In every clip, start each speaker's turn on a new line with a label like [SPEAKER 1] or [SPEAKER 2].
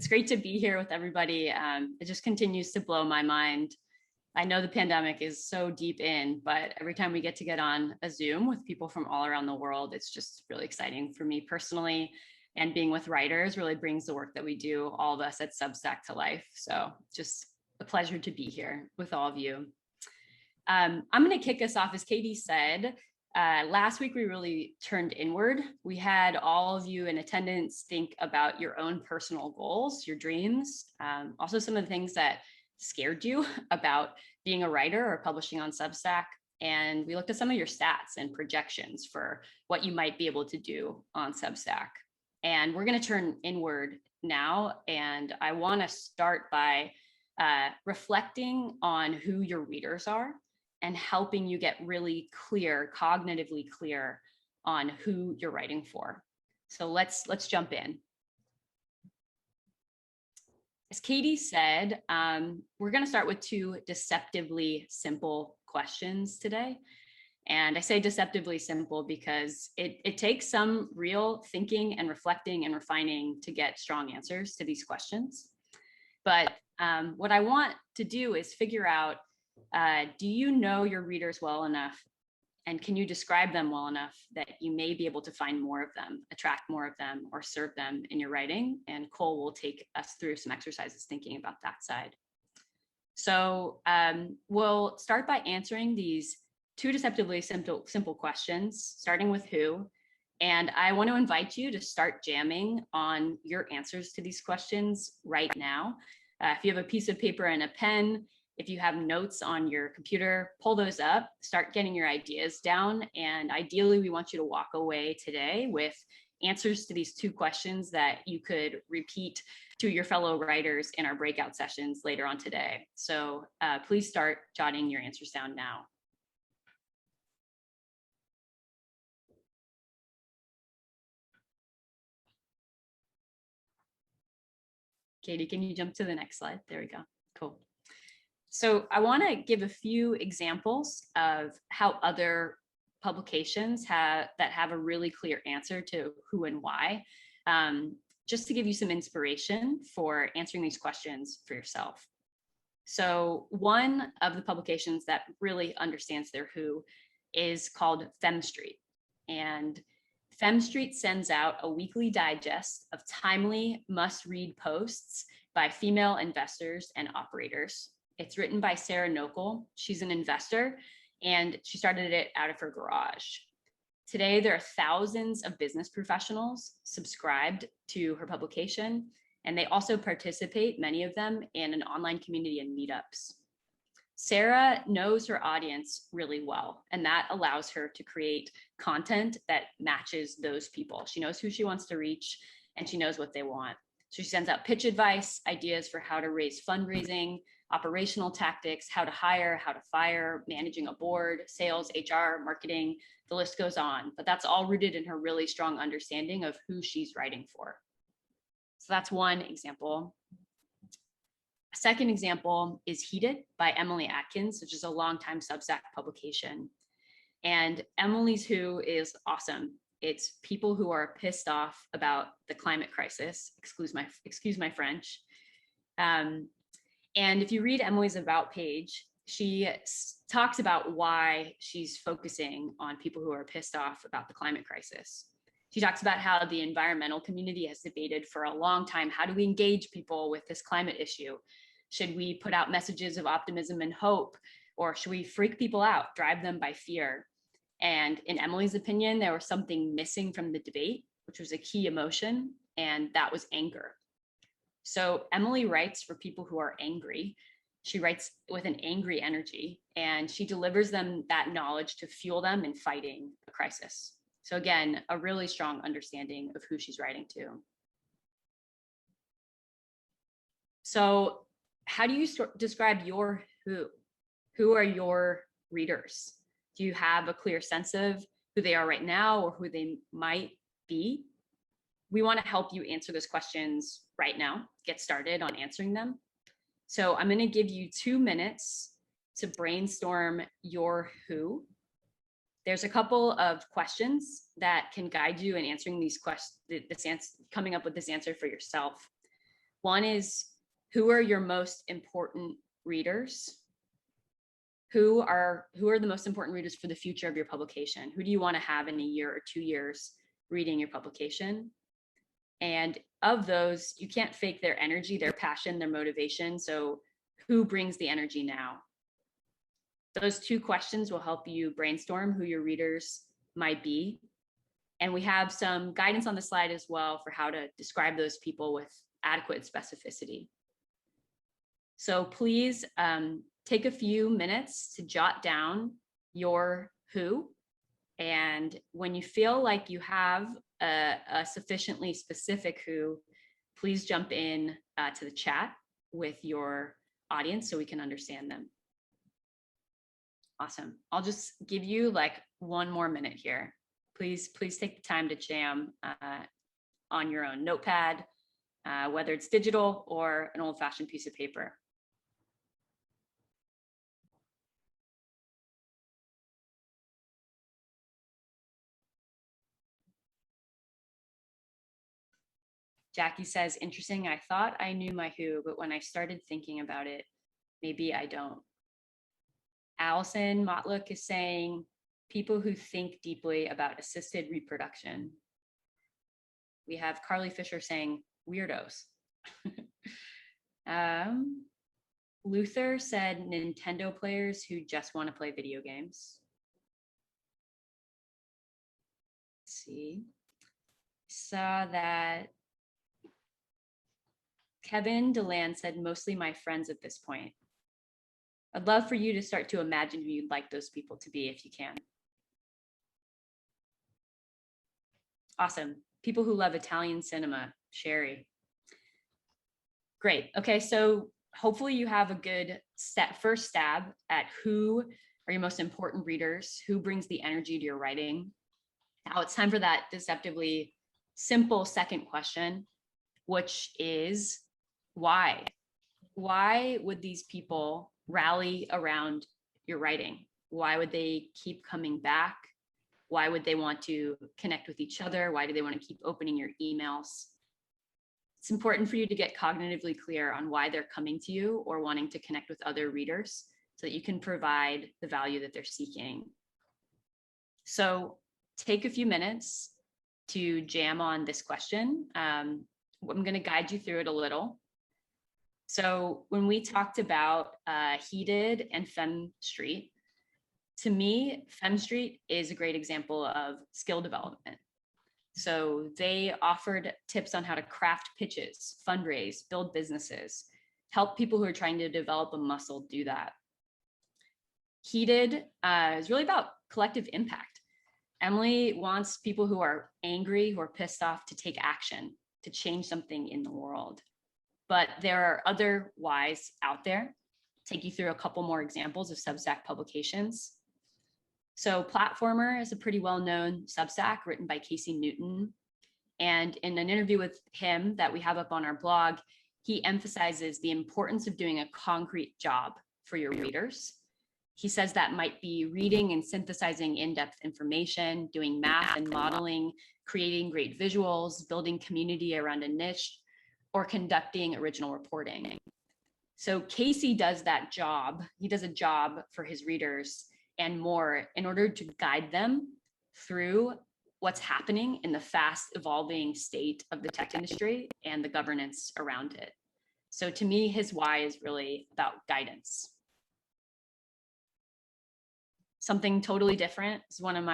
[SPEAKER 1] It's great to be here with everybody. It just continues to blow my mind. I know the pandemic is so deep in, but every time we get on a Zoom with people from all around the world, it's just really exciting for me personally. And being with writers really brings the work that we do, all of us at Substack, to life. So just a pleasure to be here with all of you. I'm going to kick us off, as Katie said. Last week, we really turned inward. We had all of you in attendance think about your own personal goals, your dreams, also some of the things that scared you about being a writer or publishing on Substack. And we looked at some of your stats and projections for what you might be able to do on Substack. And we're going to turn inward now. And I want to start by reflecting on who your readers are and helping you get really clear, cognitively clear on who you're writing for. So let's jump in. As Katie said, we're going to start with two deceptively simple questions today. And I say deceptively simple because it takes some real thinking and reflecting and refining to get strong answers to these questions. But what I want to do is figure out, do you know your readers well enough, and can you describe them well enough that you may be able to find more of them, attract more of them, or serve them in your writing? And Cole will take us through some exercises thinking about that side. So we'll start by answering these two deceptively simple questions, starting with who. And I want to invite you to start jamming on your answers to these questions right now. If you have a piece of paper and a pen, if you have notes on your computer, pull those up, start getting your ideas down. And ideally, we want you to walk away today with answers to these two questions that you could repeat to your fellow writers in our breakout sessions later on today. So please start jotting your answers down now. Katie, can you jump to the next slide? There we go. Cool. So I want to give a few examples of how other publications that have a really clear answer to who and why, just to give you some inspiration for answering these questions for yourself. So one of the publications that really understands their who is called FemStreet. And FemStreet sends out a weekly digest of timely must-read posts by female investors and operators. It's written by Sarah Nokel. She's an investor, and she started it out of her garage. Today, there are thousands of business professionals subscribed to her publication, and they also participate, many of them, in an online community and meetups. Sarah knows her audience really well, and that allows her to create content that matches those people. She knows who she wants to reach, and she knows what they want. So she sends out pitch advice, ideas for how to raise fundraising, operational tactics, how to hire, how to fire, managing a board, sales, HR, marketing, the list goes on. But that's all rooted in her really strong understanding of who she's writing for. So that's one example. A second example is Heated by Emily Atkins, which is a longtime Substack publication. And Emily's who is awesome. It's people who are pissed off about the climate crisis, excuse my French. And if you read Emily's About page, she talks about why she's focusing on people who are pissed off about the climate crisis. She talks about how the environmental community has debated for a long time, how do we engage people with this climate issue? Should we put out messages of optimism and hope, or should we freak people out, drive them by fear? And in Emily's opinion, there was something missing from the debate, which was a key emotion, and that was anger. So Emily writes for people who are angry. She writes with an angry energy, and she delivers them that knowledge to fuel them in fighting a crisis. So again, a really strong understanding of who she's writing to. So how do you describe your who? Who are your readers? Do you have a clear sense of who they are right now or who they might be? We want to help you answer those questions right now, get started on answering them. So I'm going to give you 2 minutes to brainstorm your who. There's a couple of questions that can guide you in answering these questions, coming up with this answer for yourself. One is, who are your most important readers? Who are the most important readers for the future of your publication? Who do you want to have in a year or 2 years reading your publication? And of those, you can't fake their energy, their passion, their motivation. So who brings the energy now? Those two questions will help you brainstorm who your readers might be. And we have some guidance on the slide as well for how to describe those people with adequate specificity. So please take a few minutes to jot down your who. And when you feel like you have a sufficiently specific who, please jump in to the chat with your audience so we can understand them. Awesome. I'll just give you like 1 more minute here. Please take the time to jam on your own notepad, whether it's digital or an old-fashioned piece of paper. Jackie says, interesting. I thought I knew my who, but when I started thinking about it, maybe I don't. Allison Motlook is saying, people who think deeply about assisted reproduction. We have Carly Fisher saying, weirdos. Luther said, Nintendo players who just want to play video games. Let's see. Saw that Kevin Deland said, mostly my friends at this point. I'd love for you to start to imagine who you'd like those people to be if you can. Awesome. People who love Italian cinema, Sherry. Great. Okay, so hopefully you have a good first stab at who are your most important readers, who brings the energy to your writing. Now it's time for that deceptively simple second question, which is why? Why would these people rally around your writing? Why would they keep coming back? Why would they want to connect with each other? Why do they want to keep opening your emails? It's important for you to get cognitively clear on why they're coming to you or wanting to connect with other readers so that you can provide the value that they're seeking. So take a few minutes to jam on this question. I'm going to guide you through it a little. So when we talked about Heated and Fem Street, to me, Fem Street is a great example of skill development. So they offered tips on how to craft pitches, fundraise, build businesses, help people who are trying to develop a muscle do that. Heated is really about collective impact. Emily wants people who are angry, who are pissed off, to take action, to change something in the world. But there are other whys out there. Take you through a couple more examples of Substack publications. So Platformer is a pretty well-known Substack written by Casey Newton. And in an interview with him that we have up on our blog, he emphasizes the importance of doing a concrete job for your readers. He says that might be reading and synthesizing in-depth information, doing math and modeling, creating great visuals, building community around a niche, or conducting original reporting. So Casey does that job. He does a job for his readers and more in order to guide them through what's happening in the fast evolving state of the tech industry and the governance around it. So to me, his why is really about guidance. Something totally different is one of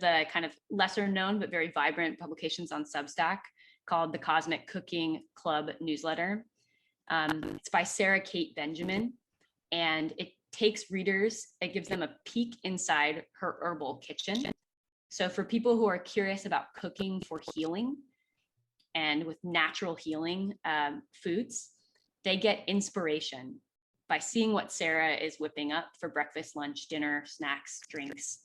[SPEAKER 1] the kind of lesser known but very vibrant publications on Substack called the Cosmic Cooking Club newsletter. It's by Sarah Kate Benjamin, and it takes readers, it gives them a peek inside her herbal kitchen. So for people who are curious about cooking for healing and with natural healing foods, they get inspiration by seeing what Sarah is whipping up for breakfast, lunch, dinner, snacks, drinks.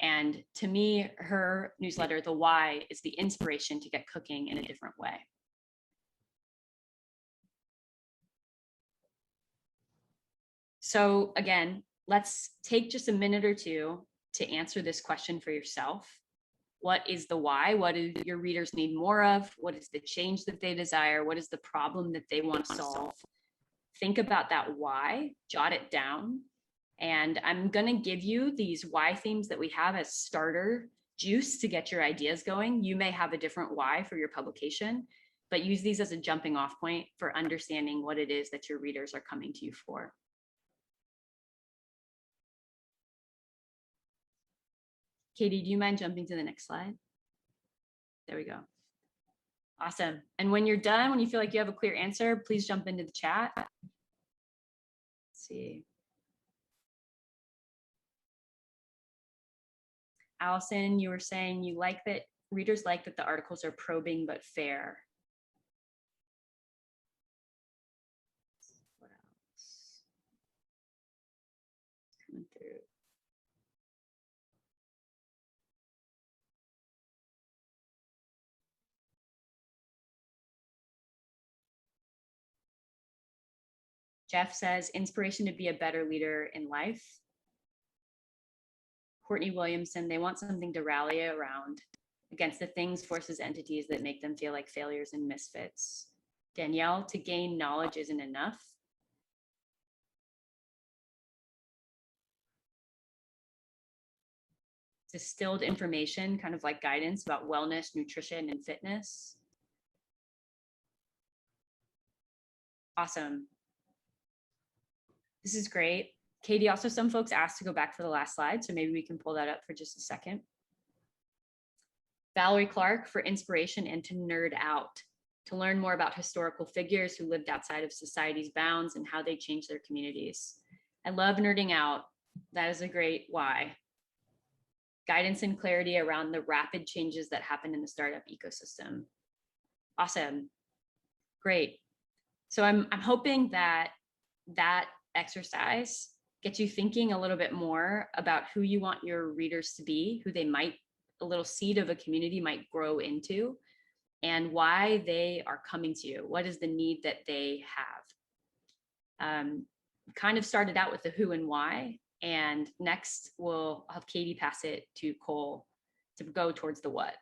[SPEAKER 1] And to me, her newsletter, The Why, is the inspiration to get cooking in a different way. So again, let's take just a minute or two to answer this question for yourself. what is the why? What do your readers need more of? What is the change that they desire? What is the problem that they want to solve? Think about that why, jot it down. And I'm going to give you these why themes that we have as starter juice to get your ideas going. You may have a different why for your publication, but use these as a jumping off point for understanding what it is that your readers are coming to you for. Katie, do you mind jumping to the next slide? There we go. Awesome. And when you're done, when you feel like you have a clear answer, please jump into the chat. Let's see. Allison, you were saying you like that readers like that the articles are probing but fair. What else? Coming through. Jeff says, inspiration to be a better leader in life. Courtney Williamson, they want something to rally around against the things, forces, entities that make them feel like failures and misfits. Danielle, to gain knowledge isn't enough. Distilled information, kind of like guidance about wellness, nutrition, and fitness. Awesome. This is great. Katie, also some folks asked to go back to the last slide, so maybe we can pull that up for just a second. Valerie Clark, for inspiration and to nerd out, to learn more about historical figures who lived outside of society's bounds and how they changed their communities. I love nerding out. That is a great why. Guidance and clarity around the rapid changes that happen in the startup ecosystem. Awesome. Great. So I'm hoping that exercise gets you thinking a little bit more about who you want your readers to be, who they might, a little seed of a community might grow into, and why they are coming to you. What is the need that they have? Kind of started out with the who and why, and next we'll have Katie pass it to Cole to go towards the what.